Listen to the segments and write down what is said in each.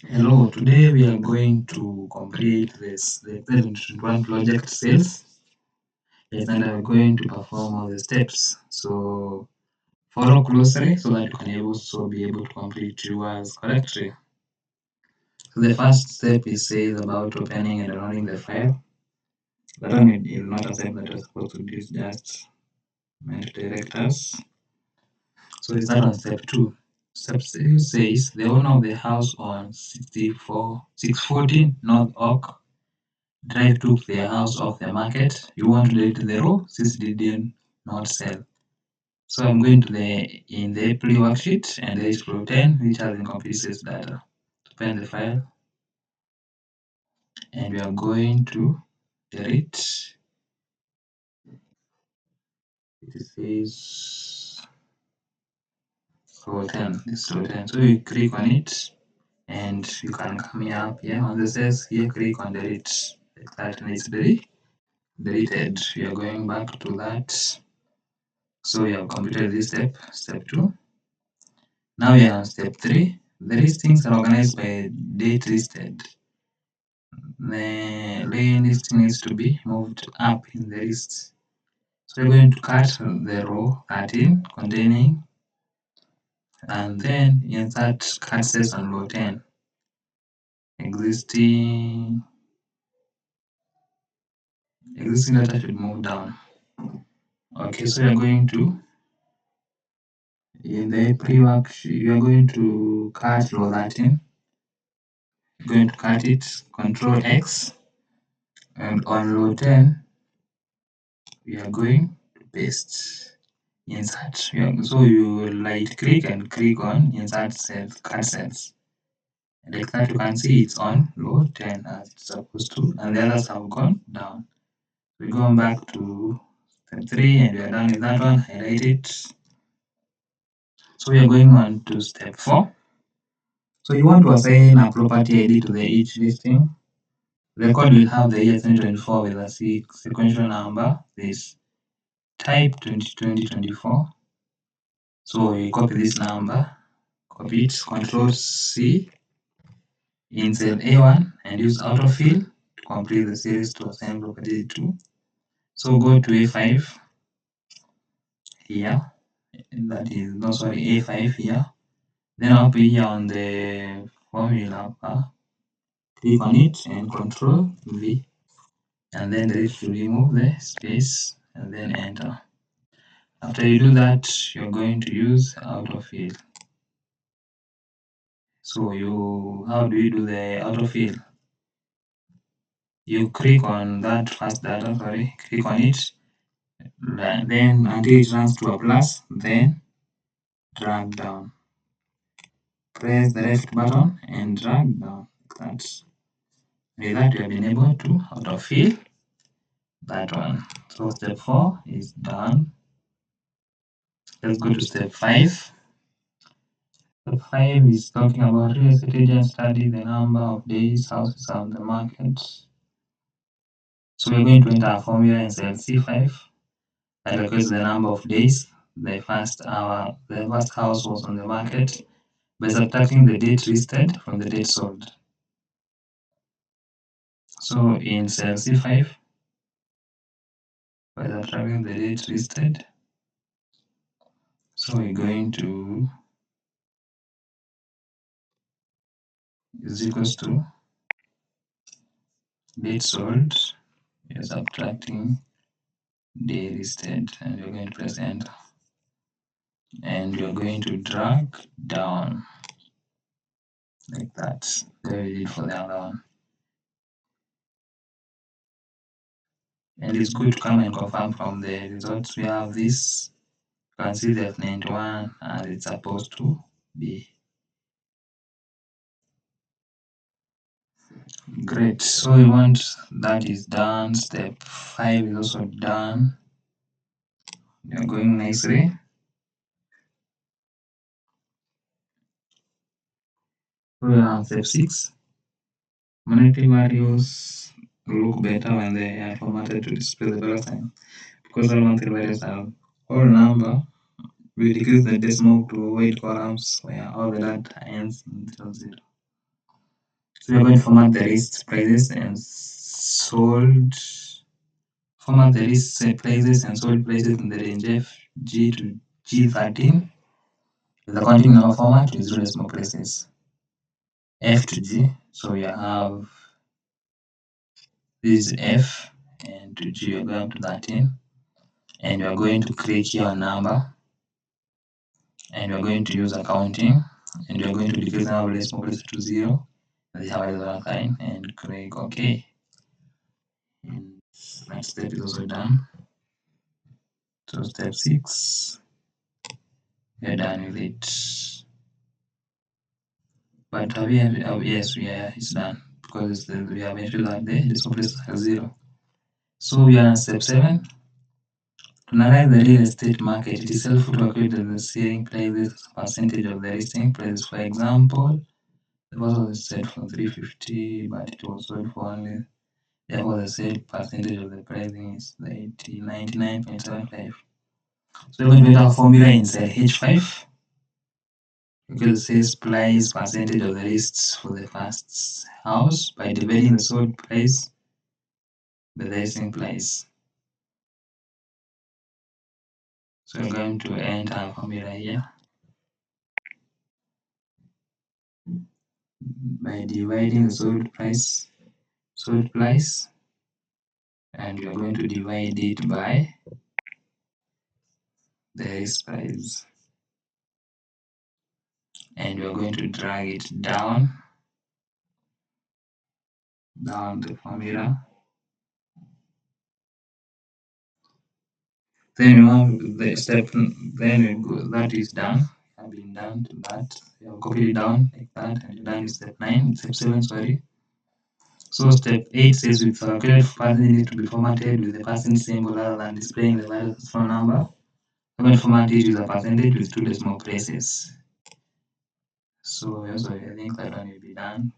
Hello, today we are going to complete the 2021 project sales. Yes, and I'm going to perform all the steps. So follow closely so that you can also be able to complete yours correctly. So the first step is says about opening and running the file. That one is not a step that you're supposed to do, it's just meant to direct us. So we start on step 2. Step 3 says the owner of the house on 614 North Oak Drive took their house off the market. You want to delete the row since it did not sell. So I'm going to in the April worksheet and delete row 10, which has incomplete sales data. Open the file and we are going to delete. It says row 10. This row 10. So you click on it and you can come here up here on the sales here, click on delete. That needs to be deleted. We are going back to that. So we have completed this step 2. Now we are on step 3. The listings are organized by date listed. The lane listing needs to be moved up in the list. So we're going to cut the row 13 containing and then insert cut cells on row 10. Existing data should move down. Okay, so we are going to in the pre-worksheet you are going to cut row 13. You're going to cut it, Control X, and on row 10 we are going to paste insert. So you right click and click on insert cells, cut cells. Like that you can see it's on row 10 as it's supposed to, and the others have gone down. We're going back to step 3 and we are done with that one. Highlight it. So we are going on to step 4. So you want to assign a property ID to the each listing. The code will have the year 2024 with a sequential number. This type 2020-24. So we copy this number, copy it, Control C in cell A1 and use autofill to complete the series to assign property to. So go to A5 here, that is no sorry A5 here. Then up here on the formula bar, click on it and Control V, and then ready to remove the space and then enter. After you do that, you're going to use autofill. So how do you do the autofill? You click on that first data, click on it, then until it runs to a plus, then drag down. Press the left button and drag down. That's with that you have been able to autofill that one. So step 4 is done. Let's go to step 5. Step 5 is talking about real estate agents study the number of days houses are on the market. So we're going to enter a formula in cell C5 that requires the number of days the first house was on the market by subtracting the date listed from the date sold. So in cell C5, by subtracting the date listed, so we're going to is equals to date sold, we are subtracting day listed, and we're going to press enter. And we're going to drag down like that. There we did for the other one. And it's good to come and confirm from the results we have this. You can see the F91 as it's supposed to be. Great. So we want that is done. Step 5 is also done. You're going nicely. We are on step 6. Monetary values look better when they are formatted to display the dollar sign. Because all monetary values are whole number, we decrease the decimal to avoid columns where all the data ends in 00. So we are going to format the list prices and sold. Format the list prices and sold prices in the range FG to G13 with the counting number format with 0 decimal places. F to G. So we have this is F, and to G we are going to 13, and we are going to click here on number, and we are going to use accounting, and we are going to decrease the number of decimal places to 0, and this is the sign, and click OK. And next step is also done. So step 6, we are done with it. But yes, it's done because we have entered that the decimal places are 0. So we are on step 7. To analyze the real estate market, it is helpful to calculate the selling prices as a percentage of the listing prices. For example, the first was set for 350, but it was sold for only. Therefore, the sale percentage of the pricing is 99.75. So we're going to enter a formula inside H5. Calculate the sales price percentage of the lists for the first house by dividing the sold price by the listing price. So we're going to enter a formula here by dividing the sold price, and we are going to divide it by the list price, and we are going to drag it down the formula. Then we have the step, then we go, that is done, have been done to that. We have copied it down like that, and done with step 9, step 7, sorry. So step 8 says with calculated percentage need to be formatted with the percent symbol rather than displaying the value as phone number. We're going to format it with a percentage with 2 decimal places. So also I think that one will be done.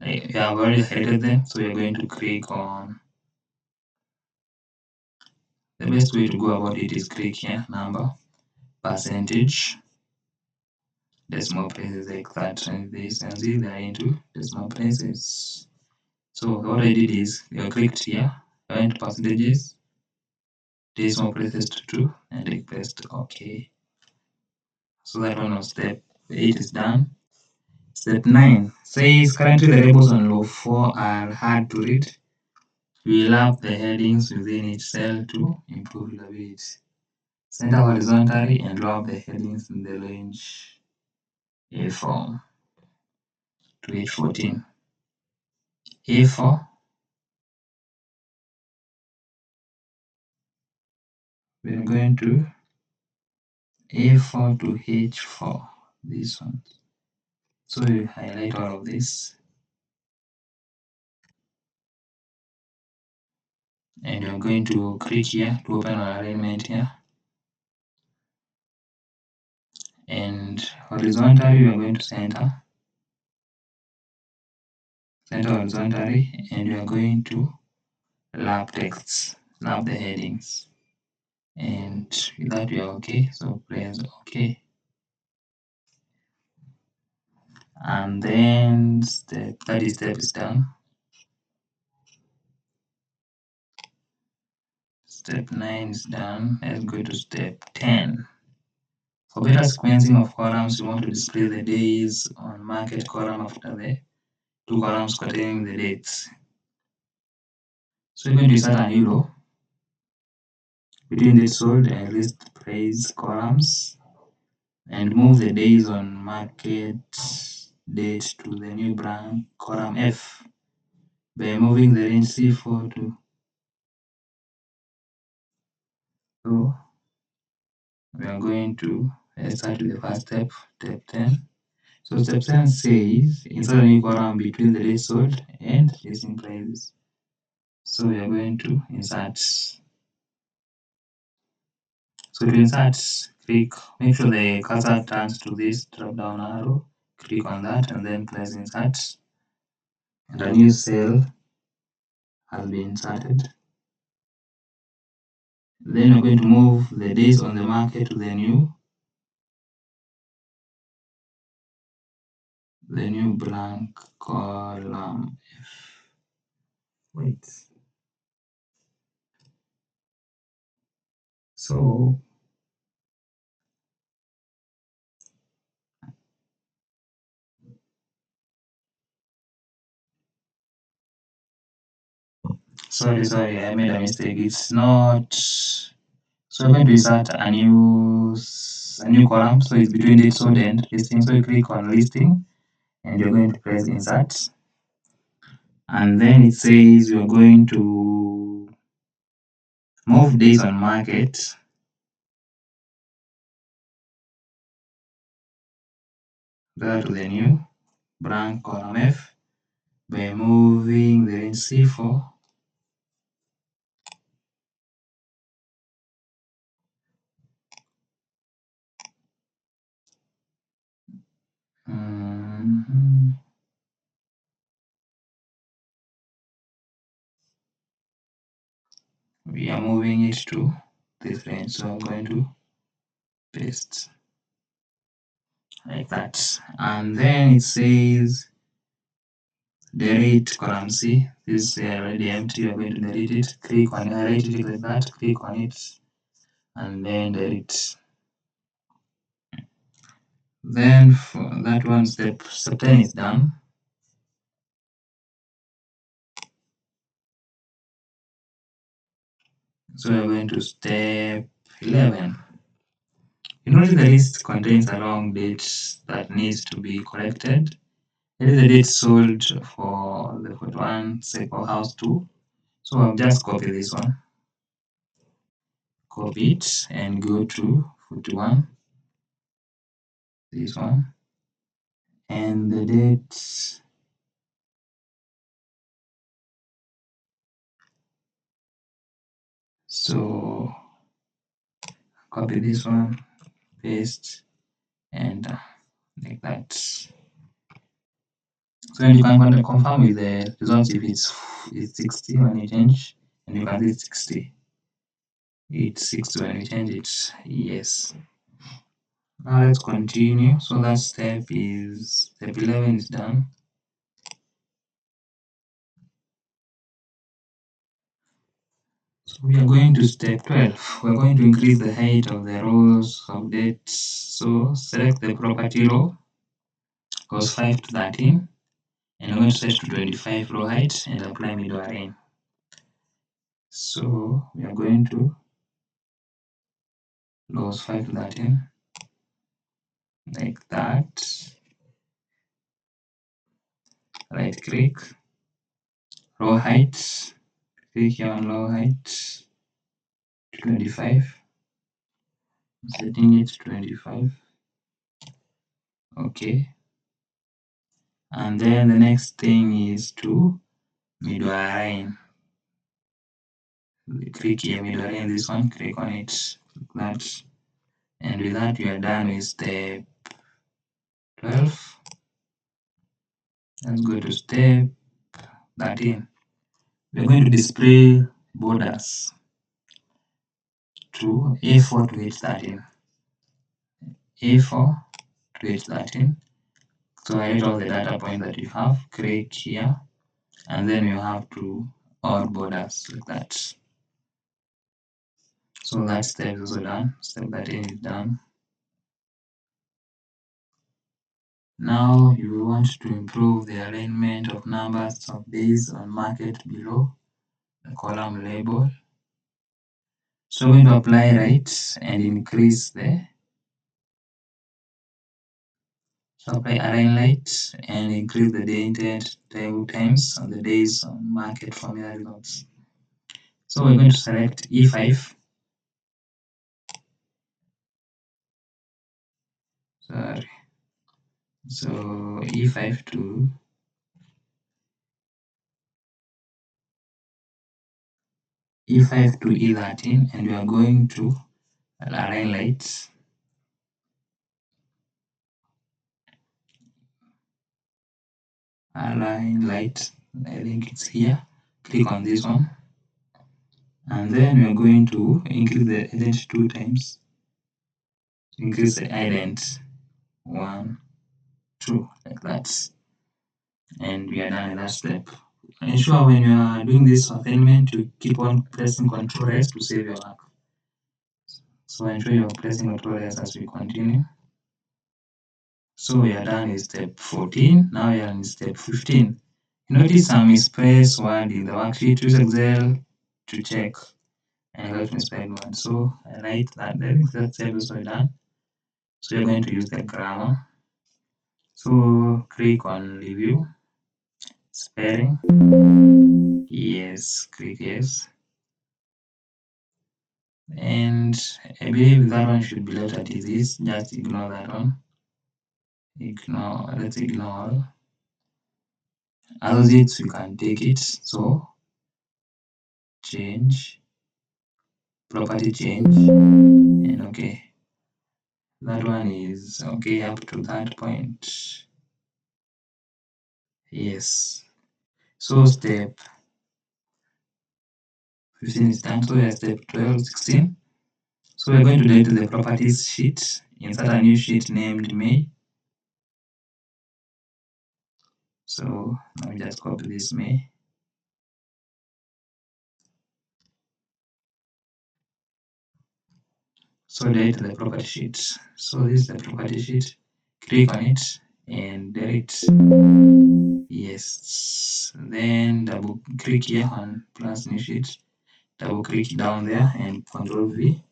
We have already highlighted them, so we are going to click on the best way to go about it is click here, number, percentage, decimal places like that, and this and see they are into decimal places. So what I did is I clicked here, I went to percentages, decimal places to 2, and I pressed OK. So that one of step 8 is done. Step 9 says currently the labels on row 4 are hard to read. We lap the headings within each cell to improve readability. Center horizontally and lap the headings in the range A4 to H14. A4, we are going to A4 to H4, this one. So we highlight all of this, and you're going to click here to open our alignment here, and horizontally we are going to center horizontally, and we are going to lap texts, lap the headings, and with that we are okay. So press OK, and then step 30 step is done. Step 9 is done. Let's go to step 10. For better sequencing of columns, you want to display the days on market column after the 2 columns containing the dates. So we're going to insert a new row between the sold and list price columns and move the days on market date to the new blank column F by moving the range C4 to. So we are going to start with the first step, step 10. So step 10 says insert a new column between the date sold and listing prices. So we are going to insert. So to insert, make sure the cursor turns to this drop down arrow, click on that and then press insert, and a new cell has been inserted. Then we're going to move the days on the market to the new the new blank column F. Wait. So sorry, I made a mistake. It's not. So we're going to insert a new column. So it's between date sold and listing. So you click on listing and you're going to press insert. And then it says you're going to move days on market there to the new blank column F by moving the range C4 we are moving it to this range. So I'm going to paste like that. And then it says delete column C. This is already empty. You're going to delete it. Click on it, right click like that, click on it, and then delete. Then for that one, step 10 is done. So we're going to step 11. You notice the list contains a wrong date that needs to be corrected. It is the date sold for the 41 Sequel House 2. So I'll just copy this one. Copy it and go to 41. This one. And the date. So copy this one, paste, and like that. So you can confirm with the results if it's 60 when you change, and you can see 60. It's 60 when you change it. Yes. Now let's continue. So that step 11 is done. So we are going to step 12. We're going to increase the height of the rows of dates. So select the property row, goes 5 to 13, and I'm going to set to 25 row height and apply middle array. So we are going to goes 5 to 13 like that. Right click, row height, click here on row height 25, setting it to 25. Okay. And then the next thing is to middle align. Click here, middle align this one, click on it, like that. And with that, we are done with step 12. Let's go to step 13. We're going to display borders to A4 to H13. A4 to H13. So I write all the data points that you have, click here, and then you have to add borders like that. So that step is also done. Step 13 is done. Now you want to improve the alignment of numbers of days on market below the column label. So we're going to apply right and increase the apply align light and increase the day intent table times on the days on market formula results. So we're going to select E5. Sorry. So E5 to E5 to E13, and we are going to align lights. Align light, I think it's here. Click on this one. And then we are going to increase the ident 2 times. Increase the ident 1, 2, like that. And we are done with that step. Ensure when you are doing this assignment, you keep on pressing Ctrl S to save your work. So ensure you are pressing Ctrl S as we continue. So we are done with step 14. Now we are in step 15. You notice some misplaced word in the worksheet. Use Excel to check and write misspelled word. So I write that. I think that step is already done. So you're going to use the grammar. So click on review, spelling. Yes, click yes. And I believe that one should be left at it is. Just ignore that one. Let's ignore. Associates, we can take it. So change, property change, and okay. That one is okay up to that point. Yes. So step 15 is done. So we are step 12, 16. So we're going to delete the properties sheet, insert a new sheet named May. So let me just copy this May. So delete the property sheet. So this is the property sheet. Click on it and delete. Yes. Then double click here on plus new sheet. Double click down there and Control V,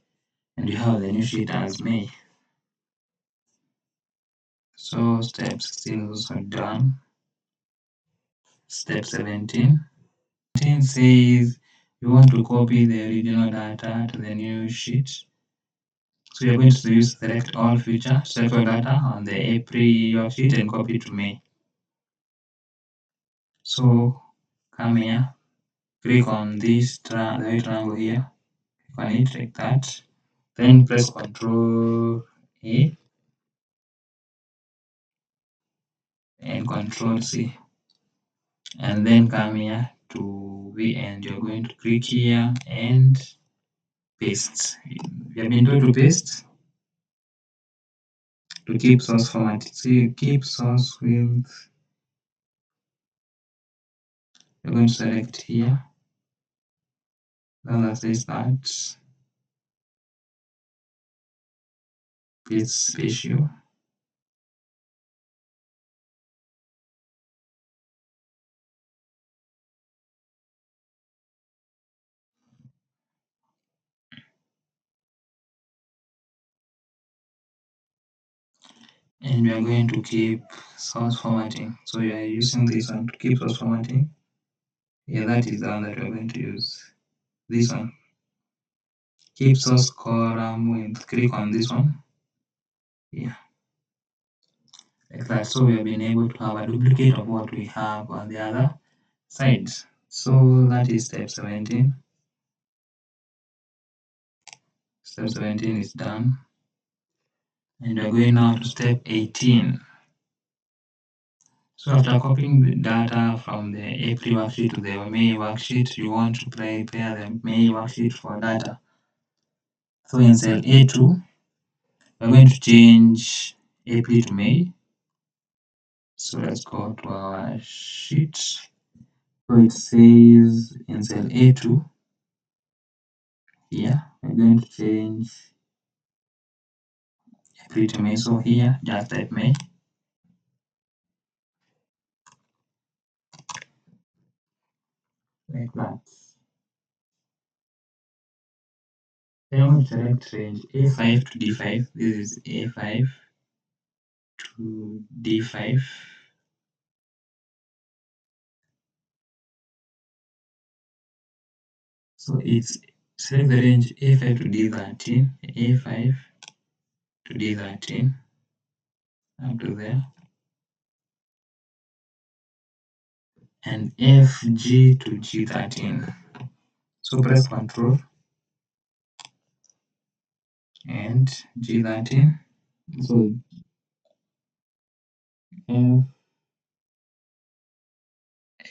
and you have the new sheet as May. So step 16 is also done. Step 17. 17 says you want to copy the original data to the new sheet. So you're going to use select all feature, select all data on the April sheet and copy to May. So come here, click on this the right triangle here, click on it like that. Then press Ctrl A and Ctrl C. And then come here to V and you're going to click here and paste. We have been told to paste to keep source format. See, keep source with, you're going to select here. Then that says that paste ratio. And we are going to keep source formatting. So we are using this one to keep source formatting. Yeah, that is the one that we are going to use. This one. Keep source column with click on this one. Yeah. Like that. So we have been able to have a duplicate of what we have on the other side. So that is step 17. Step 17 is done. And we are going now to step 18. So after copying the data from the April worksheet to the May worksheet, you want to prepare the May worksheet for data. So in cell A2, we're going to change April to May. So let's go to our sheet. So it says in cell A2, here, we're going to change April to May. So here, just type May. Like that. Then I'm going to select range A5 to D5. This is A5 to D5. So it's select the range A5 to D13, A5 to D13, up to there, and FG to G13. So press Ctrl and G13. So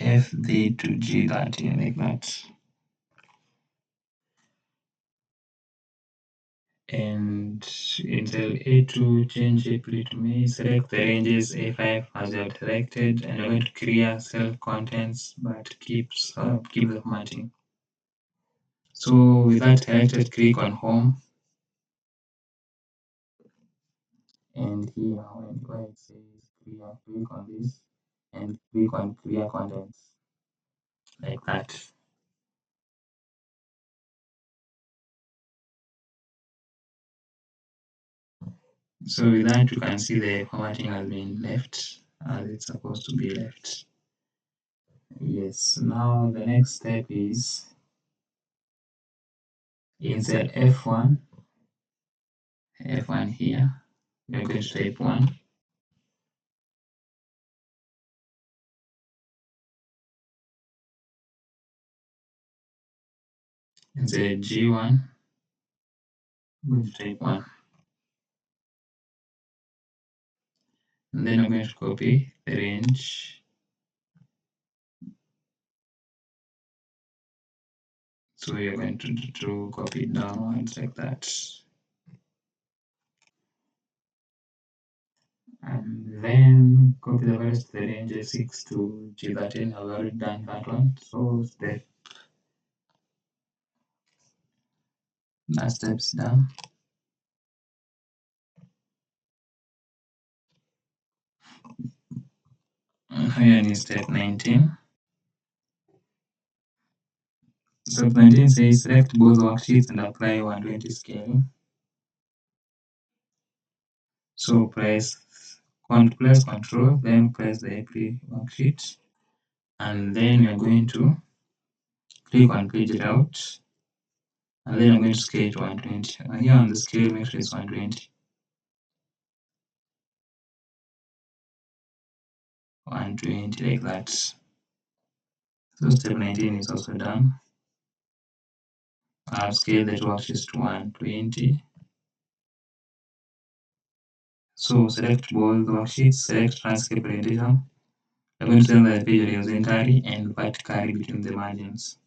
FD to G13 like that. And in cell A2, change April to May. Select the ranges A5 as you have selected, and you're going to clear cell contents but keep the formatting. So with that selected, click on Home, and here where it says clear, click on this and click on Clear Contents, like that. So with that, you can see the formatting has been left as it's supposed to be left. Yes, now the next step is in cell F1 here, we're going to type 1. In cell G1, I'm going to type 1. And then I'm going to copy the range. So you're going to copy it downwards like that. And then copy the values to the range G6 to G13. I've already done that one. So the last step's done. And here is step 19. Step 19 says select both worksheets and apply 120 scaling. So press Control, then press the April worksheet, and then you're going to click on Page Layout, and then I'm going to scale to 120. And here on the scale, make sure it's 120. 120 like that. So step 19 is also done. I've scaled the worksheets to 120. So select both worksheets, select transcript orientation. I'm going to send the page horizontally and vertically between the margins.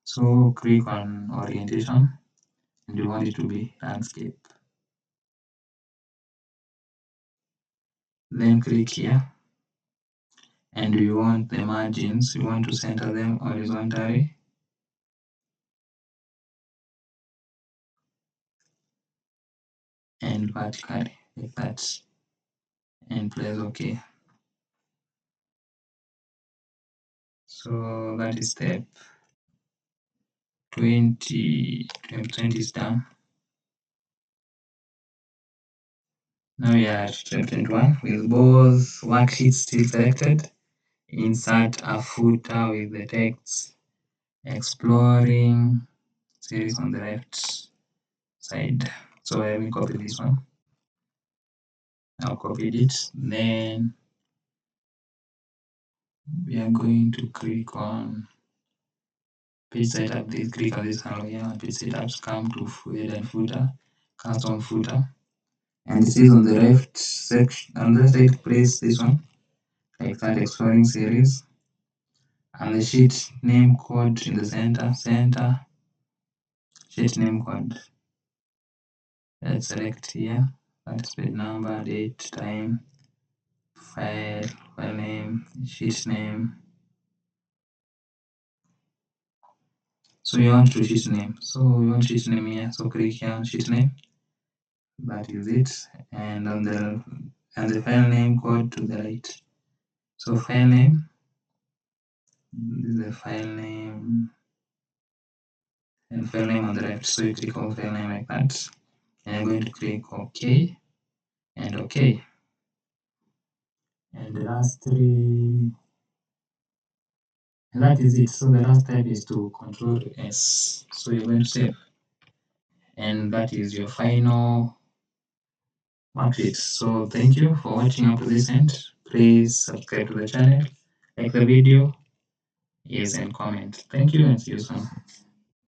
So click on orientation, and you want it to be landscape. Then click here, and you want the margins, you want to center them horizontally. And vertically, like that, and press OK. So that is step 20 is done. Now we are at step 21 with both worksheets still selected. Insert a footer with the text exploring series on the left side. So I will copy this one. I've copied it. Then we are going to click on page setup. Click on this arrow here on page setups, come to header and footer, custom footer. And this is on the left section. On the side, press this one, like that, exploring series. And the sheet name code in the center, sheet name code. Let's select here. That's page number, date, time, file name, sheet name. So you want to sheet name. So we want sheet name here. So click here on sheet name. That is it. And on the file name code to the right. So file name. This is the file name. And file name on the left. So you click on file name like that. And I'm going to click OK and OK. And the last three. And that is it. So the last step is to Control S. So you're going to save. And that is your final worksheet. So thank you for watching up to this end. Please subscribe to the channel, like the video, yes, and comment. Thank you and see you soon.